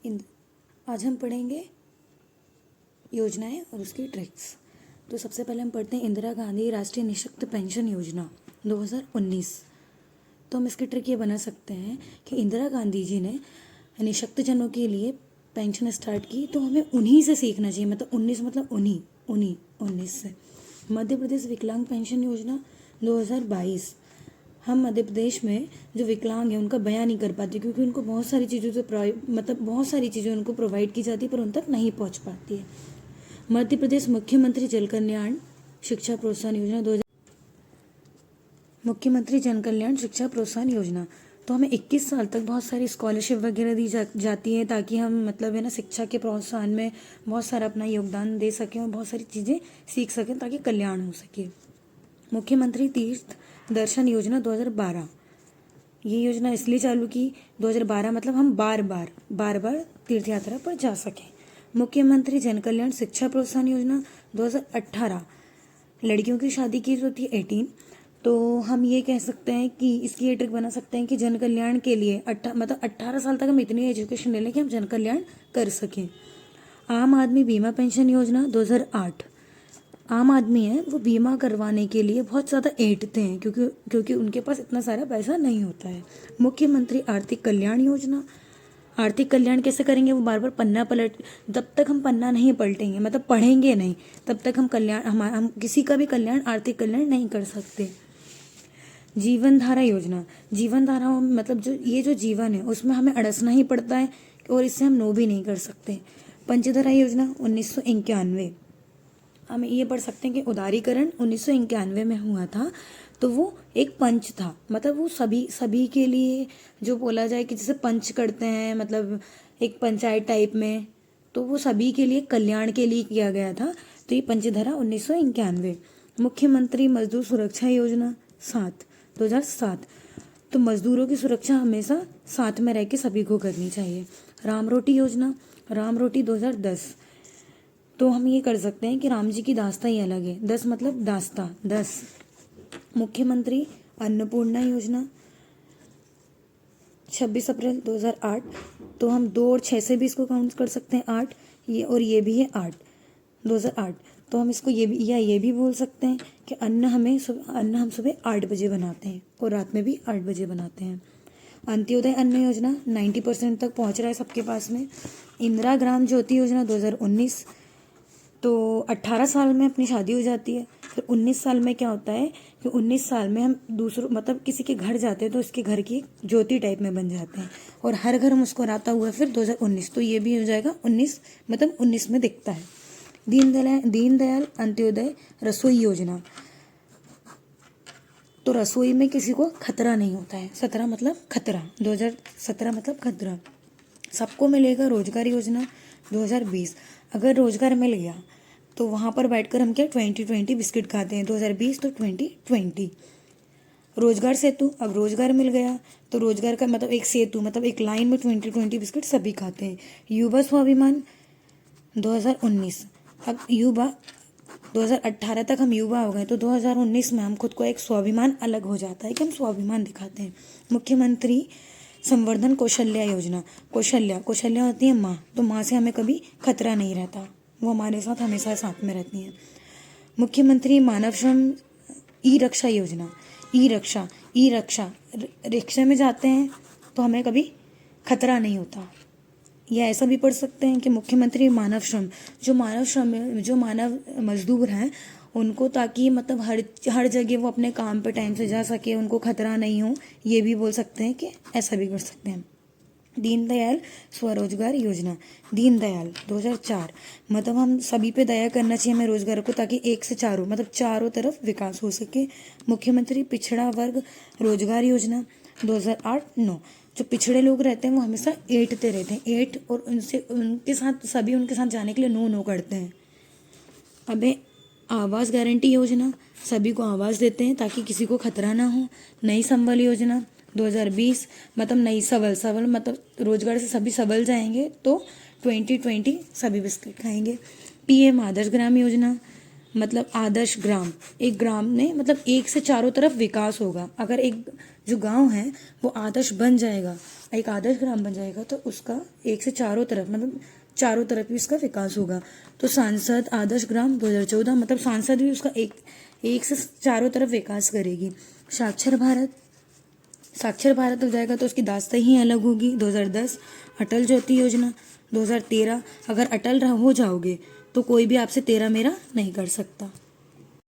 आज हम पढ़ेंगे योजनाएं और उसकी ट्रिक्स। तो सबसे पहले हम पढ़ते हैं इंदिरा गांधी राष्ट्रीय निःशक्त पेंशन योजना 2019। तो हम इसकी ट्रिक ये बना सकते हैं कि इंदिरा गांधी जी ने निःशक्त जनों के लिए पेंशन स्टार्ट की, तो हमें उन्हीं से सीखना चाहिए। मतलब 19 मतलब उन्हीं उन्हीं 19 से। मध्य प्रदेश विकलांग पेंशन योजना 2022। हम मध्य प्रदेश में जो विकलांग हैं उनका बयान नहीं कर पाते, क्योंकि उनको बहुत सारी चीज़ों से बहुत सारी चीज़ें उनको प्रोवाइड की जाती है पर उन तक नहीं पहुंच पाती है। मध्य प्रदेश मुख्यमंत्री जन कल्याण शिक्षा प्रोत्साहन योजना 2000। मुख्यमंत्री जन कल्याण शिक्षा प्रोत्साहन योजना, तो हमें 21 साल तक बहुत सारी स्कॉलरशिप वगैरह दी जाती है, ताकि हम मतलब है ना शिक्षा के प्रोत्साहन में बहुत सारा अपना योगदान दे सकें और बहुत सारी चीज़ें सीख सकें ताकि कल्याण हो सके। मुख्यमंत्री तीर्थ दर्शन योजना 2012। ये योजना इसलिए चालू की 2012, मतलब हम बार बार तीर्थ यात्रा पर जा सकें। मुख्यमंत्री जन कल्याण शिक्षा प्रोत्साहन योजना 2018। लड़कियों की शादी की होती है 18, तो हम ये कह सकते हैं कि इसकी ये ट्रिक बना सकते हैं कि जन कल्याण के लिए 18 साल तक हम इतनी एजुकेशन ले लें कि हम जन कल्याण कर सकें। आम आदमी बीमा पेंशन योजना 2008। आम आदमी है वो बीमा करवाने के लिए बहुत ज़्यादा ऐंठते हैं, क्योंकि उनके पास इतना सारा पैसा नहीं होता है। मुख्यमंत्री आर्थिक कल्याण योजना। आर्थिक कल्याण कैसे करेंगे? वो बार बार पन्ना पलट, जब तक हम पन्ना नहीं पलटेंगे, मतलब पढ़ेंगे नहीं, तब तक हम किसी का भी कल्याण, आर्थिक कल्याण नहीं कर सकते। जीवन धारा योजना। जीवन धारा मतलब जो जीवन है उसमें हमें अड़सना ही पड़ता है और इससे हम नो भी नहीं कर सकते। पंचधारा योजना 1991। हम ये पढ़ सकते हैं कि उदारीकरण 1991 में हुआ था, तो वो एक पंच था, मतलब वो सभी के लिए जो बोला जाए कि जैसे पंच करते हैं, मतलब एक पंचायत टाइप में, तो वो सभी के लिए कल्याण के लिए किया गया था। तो ये पंचधारा 1991। मुख्यमंत्री मजदूर सुरक्षा योजना 2007। तो मजदूरों की सुरक्षा हमेशा साथ में रह के सभी को करनी चाहिए। राम रोटी योजना, राम रोटी 2010। तो हम ये कर सकते हैं कि राम जी की दास्ता ही अलग है, 10 मतलब दास्ता 10। मुख्यमंत्री अन्नपूर्णा योजना 26 अप्रैल 2008। तो हम 2 और 6 से भी इसको काउंट कर सकते हैं 8, ये भी है 8, 2008। तो हम इसको ये भी बोल सकते हैं कि अन्न हम सुबह 8 बजे बनाते हैं और रात में भी 8 बजे बनाते हैं। अंत्योदय अन्न योजना 90% तक पहुंच रहा है सबके पास में। इंदिरा ग्राम ज्योति योजना 2019। तो 18 साल में अपनी शादी हो जाती है। फिर 19 साल में क्या होता है कि 19 साल में हम दूसरों मतलब किसी के घर जाते हैं, तो उसके घर की ज्योति टाइप में बन जाते हैं और हर घर मुस्कुराता हुआ फिर 2019। तो ये भी हो जाएगा 19, मतलब 19 में दिखता है। दीनदयाल अंत्योदय रसोई योजना। तो रसोई में किसी को खतरा नहीं होता है। 17 मतलब खतरा, 2017 मतलब खतरा। सबको मिलेगा रोजगार योजना 2020। अगर रोजगार मिल गया तो वहाँ पर बैठकर हम क्या 2020 बिस्किट खाते हैं, 2020 तो 2020। रोजगार सेतु, अब रोजगार मिल गया तो रोजगार का मतलब एक सेतु, मतलब एक लाइन में 2020 बिस्किट सभी खाते हैं। युवा स्वाभिमान 2019। अब युवा 2018 तक हम युवा हो गए, तो 2019 में हम खुद को एक स्वाभिमान अलग हो जाता है कि हम स्वाभिमान दिखाते हैं। मुख्यमंत्री संवर्धन कौशल्या योजना। कौशल्या होती है माँ, तो माँ से हमें कभी खतरा नहीं रहता, वो हमारे साथ हमेशा साथ में रहती हैं। मुख्यमंत्री मानव श्रम ई रक्षा योजना। ई रक्षा रिक्शा में जाते हैं तो हमें कभी खतरा नहीं होता। या ऐसा भी पढ़ सकते हैं कि मुख्यमंत्री मानव श्रम, जो मानव मजदूर हैं उनको, ताकि मतलब हर जगह वो अपने काम पे टाइम से जा सके, उनको खतरा नहीं हो, ये भी बोल सकते हैं कि ऐसा भी कर सकते हैं। दीनदयाल स्वरोजगार योजना। दीनदयाल 2004। मतलब हम सभी पे दया करना चाहिए हमें रोजगार को, ताकि 1 से 4 मतलब चारों तरफ विकास हो सके। मुख्यमंत्री पिछड़ा वर्ग रोजगार योजना 2008-9। जो पिछड़े लोग रहते हैं वो हमेशा ऐंठते रहते हैं, और उनके साथ जाने के लिए नो करते हैं। अबे आवास गारंटी योजना, सभी को आवास देते हैं ताकि किसी को खतरा ना हो। नई संबल योजना 2020। मतलब नई सबल मतलब रोजगार से सभी सबल जाएंगे, तो 2020 सभी बिस्किट खाएंगे। पीएम आदर्श ग्राम योजना, मतलब आदर्श ग्राम, एक ग्राम में मतलब 1 से चारों तरफ विकास होगा। अगर एक जो गांव है वो आदर्श बन जाएगा, एक आदर्श ग्राम बन जाएगा, तो उसका एक से चारों तरफ मतलब चारों तरफ भी इसका विकास होगा। तो सांसद आदर्श ग्राम 2014 मतलब सांसद भी उसका एक से चारों तरफ विकास करेगी। साक्षर भारत, साक्षर भारत हो जाएगा तो उसकी दास्तां ही अलग होगी। 2010 अटल ज्योति योजना, 2013 अगर अटल हो जाओगे तो कोई भी आपसे तेरा मेरा नहीं कर सकता।